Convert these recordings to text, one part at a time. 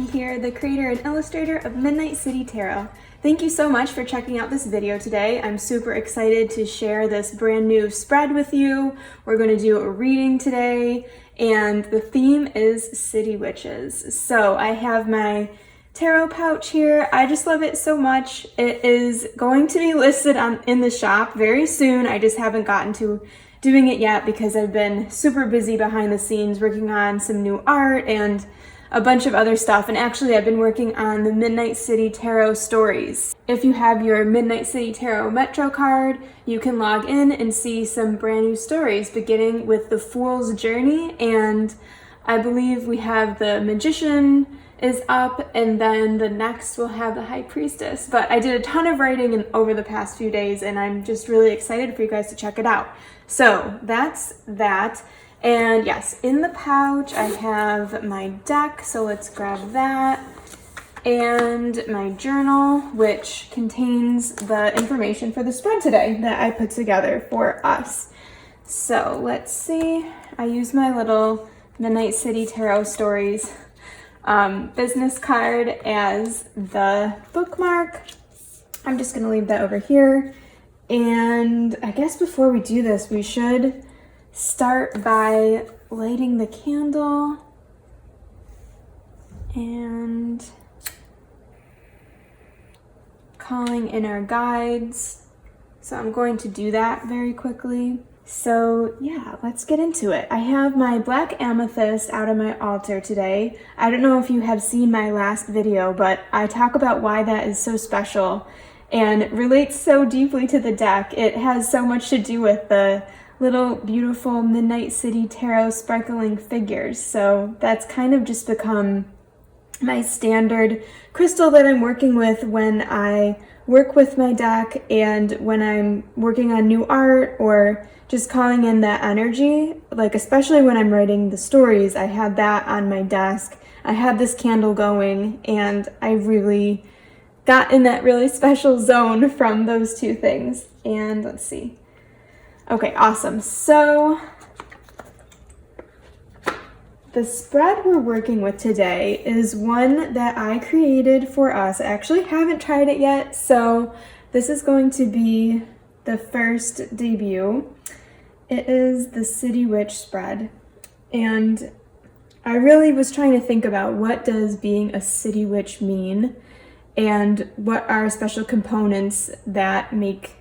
Becky here, the creator and illustrator of Midnight City Tarot. Thank you so much for checking out this video today. I'm super excited to share this brand new spread with you. We're going to do a reading today, and the theme is City Witches. So I have my tarot pouch here. I just love it so much. It is going to be listed in the shop very soon. I just haven't gotten to doing it yet because I've been super busy behind the scenes working on some new art and a bunch of other stuff, and actually I've been working on the Midnight City Tarot stories. If you have your Midnight City Tarot Metro card, you can log in and see some brand new stories, beginning with the Fool's Journey, and I believe we have the Magician is up, and then the next we'll have the High Priestess. But I did a ton of writing over the past few days, and I'm just really excited for you guys to check it out. So that's that. And yes, in the pouch I have my deck, so let's grab that, and my journal, which contains the information for the spread today that I put together for us. So let's see, I use my little Midnight City Tarot Stories business card as the bookmark. I'm just gonna leave that over here. And I guess before we do this, we should start by lighting the candle and calling in our guides. So I'm going to do that very quickly. So yeah, let's get into it. I have my black amethyst out on my altar today. I don't know if you have seen my last video, but I talk about why that is so special and relates so deeply to the deck. It has so much to do with the little beautiful Midnight City Tarot sparkling figures. So that's kind of just become my standard crystal that I'm working with when I work with my deck and when I'm working on new art or just calling in that energy. Like especially when I'm writing the stories, I had that on my desk. I had this candle going, and I really got in that really special zone from those two things. And let's see. Okay, awesome. So the spread we're working with today is one that I created for us. I actually haven't tried it yet, so this is going to be the first debut. It is the City Witch spread, and I really was trying to think about what does being a city witch mean and what are special components that make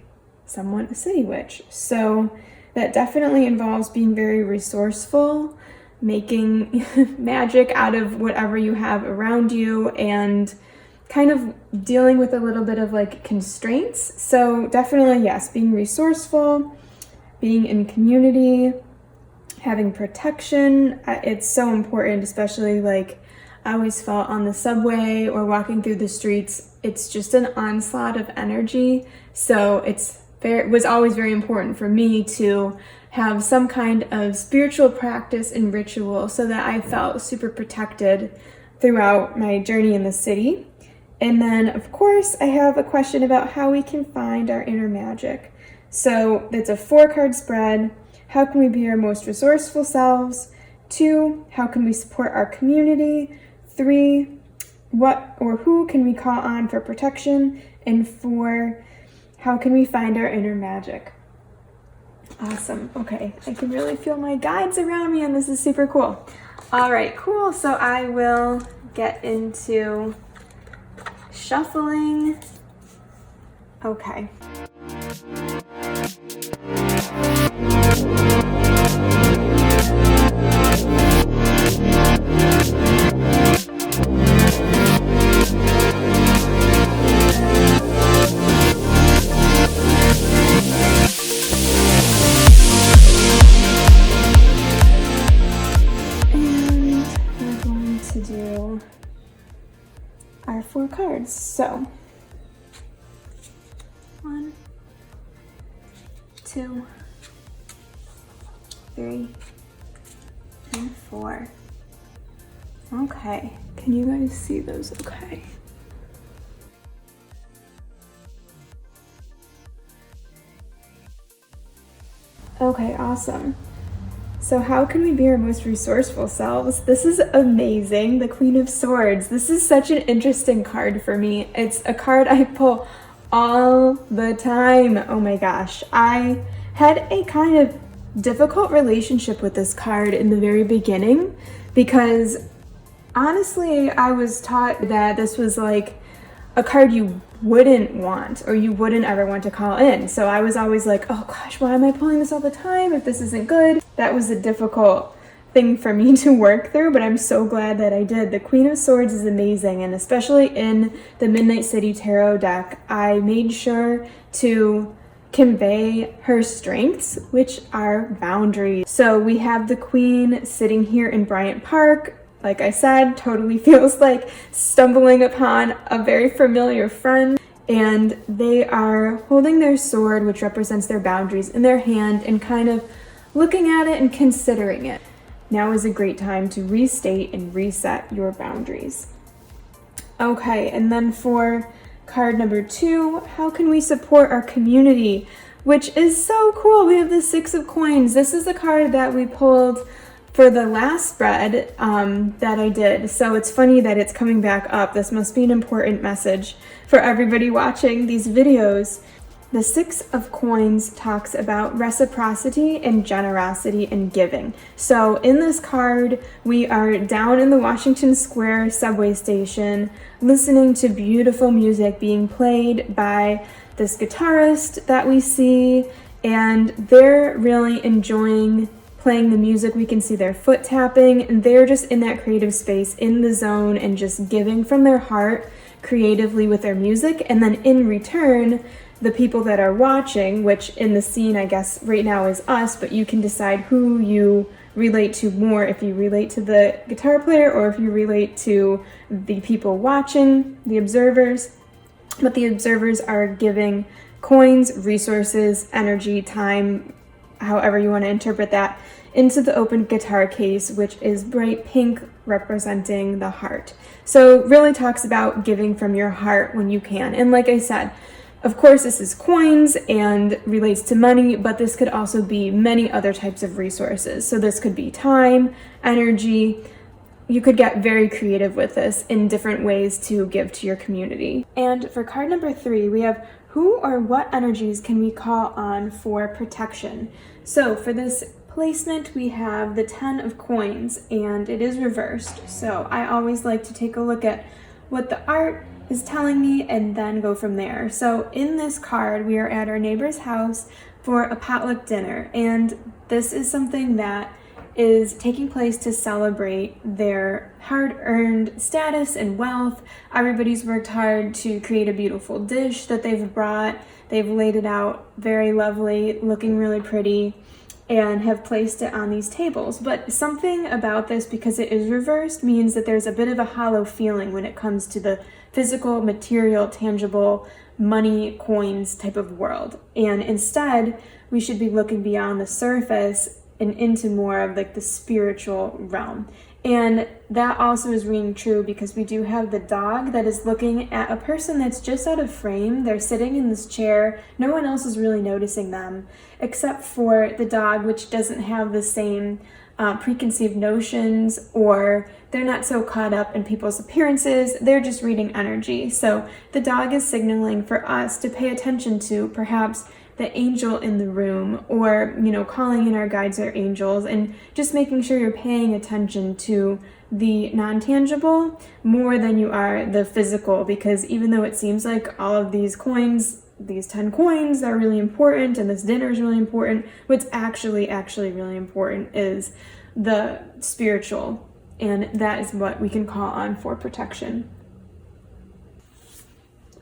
someone a city witch. So that definitely involves being very resourceful, making magic out of whatever you have around you, and kind of dealing with a little bit of like constraints. So definitely, yes, being resourceful, being in community, having protection. It's so important, especially like I always felt on the subway or walking through the streets, it's just an onslaught of energy. So it was always very important for me to have some kind of spiritual practice and ritual so that I felt super protected throughout my journey in the city. And then, of course, I have a question about how we can find our inner magic. So it's a 4-card spread. How can we be our most resourceful selves? 2, how can we support our community? 3, what or who can we call on for protection? And 4, how can we find our inner magic? Awesome. Okay, I can really feel my guides around me, and this is super cool. All right, cool. So I will get into shuffling. Okay. Our 4 cards. So 1, 2, 3, and 4. Okay, can you guys see those? Okay. Okay, awesome. So how can we be our most resourceful selves? This is amazing. The Queen of Swords. This is such an interesting card for me. It's a card I pull all the time. Oh my gosh. I had a kind of difficult relationship with this card in the very beginning because honestly, I was taught that this was like a card you wouldn't want or you wouldn't ever want to call in. So I was always like, oh gosh, why am I pulling this all the time if this isn't good? That was a difficult thing for me to work through, but I'm so glad that I did. The Queen of Swords is amazing, and especially in the Midnight City Tarot deck, I made sure to convey her strengths, which are boundaries. So we have the Queen sitting here in Bryant Park. Like I said, totally feels like stumbling upon a very familiar friend, and they are holding their sword, which represents their boundaries, in their hand and kind of looking at it and considering it. Now is a great time to restate and reset your boundaries. Okay, and then for card number 2, how can we support our community? Which is so cool. We have the 6 of Coins. This is the card that we pulled for the last spread that I did. So it's funny that it's coming back up. This must be an important message for everybody watching these videos. The 6 of Coins talks about reciprocity and generosity and giving. So in this card, we are down in the Washington Square subway station, listening to beautiful music being played by this guitarist that we see, and they're really enjoying playing the music. We can see their foot tapping, and they're just in that creative space, in the zone, and just giving from their heart creatively with their music. And then in return, the people that are watching, which in the scene I guess right now is us, but you can decide who you relate to more, if you relate to the guitar player or if you relate to the people watching, the observers. But the observers are giving coins, resources, energy, time, however you want to interpret that, into the open guitar case, which is bright pink, representing the heart. So really talks about giving from your heart when you can. And like I said, of course, this is coins and relates to money, but this could also be many other types of resources. So this could be time, energy. You could get very creative with this in different ways to give to your community. And for card number 3, we have who or what energies can we call on for protection? So for this placement, we have the 10 of Coins, and it is reversed. So I always like to take a look at what the art is telling me and then go from there. So in this card, we are at our neighbor's house for a potluck dinner, and this is something that is taking place to celebrate their hard-earned status and wealth. Everybody's worked hard to create a beautiful dish that they've brought. They've laid it out very lovely, looking really pretty, and have placed it on these tables. But something about this, because it is reversed, means that there's a bit of a hollow feeling when it comes to the physical, material, tangible, money, coins type of world. And instead, we should be looking beyond the surface and into more of like the spiritual realm. And that also is ringing true because we do have the dog that is looking at a person that's just out of frame. They're sitting in this chair. No one else is really noticing them except for the dog, which doesn't have the same preconceived notions, or they're not so caught up in people's appearances. They're just reading energy. So the dog is signaling for us to pay attention to perhaps the angel in the room, or, you know, calling in our guides or angels, and just making sure you're paying attention to the non-tangible more than you are the physical, because even though it seems like all of these coins, these 10 coins are really important and this dinner is really important, what's actually really important is the spiritual, and that is what we can call on for protection.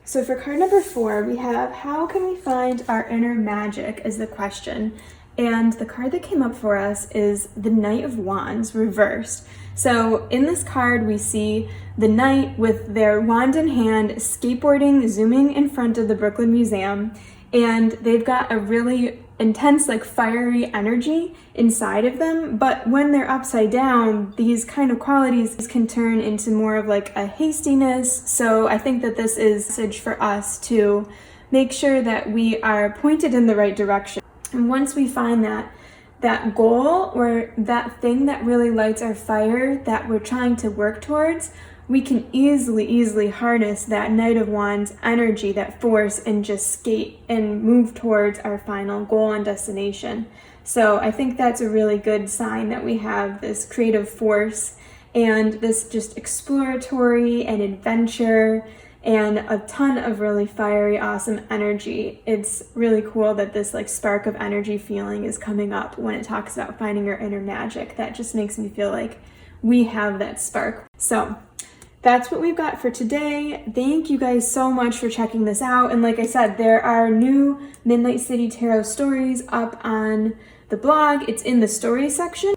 So for card number 4, we have how can we find our inner magic is the question. And the card that came up for us is the Knight of Wands reversed. So in this card, we see the knight with their wand in hand, skateboarding, zooming in front of the Brooklyn Museum. And they've got a really intense, like fiery energy inside of them. But when they're upside down, these kind of qualities can turn into more of like a hastiness. So I think that this is a message for us to make sure that we are pointed in the right direction. And once we find that that goal or that thing that really lights our fire that we're trying to work towards, we can easily harness that Knight of Wands energy, that force, and just skate and move towards our final goal and destination. So I think that's a really good sign that we have this creative force and this just exploratory and adventure and a ton of really fiery, awesome energy. It's really cool that this like spark of energy feeling is coming up when it talks about finding your inner magic. That just makes me feel like we have that spark. So that's what we've got for today. Thank you guys so much for checking this out. And like I said, there are new Midnight City Tarot stories up on the blog. It's in the stories section.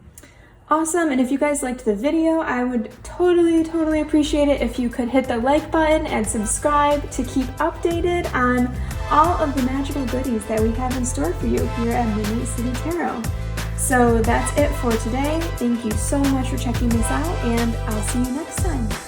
Awesome. And if you guys liked the video, I would totally appreciate it if you could hit the like button and subscribe to keep updated on all of the magical goodies that we have in store for you here at Midnight City Tarot. So that's it for today. Thank you so much for checking this out, and I'll see you next time.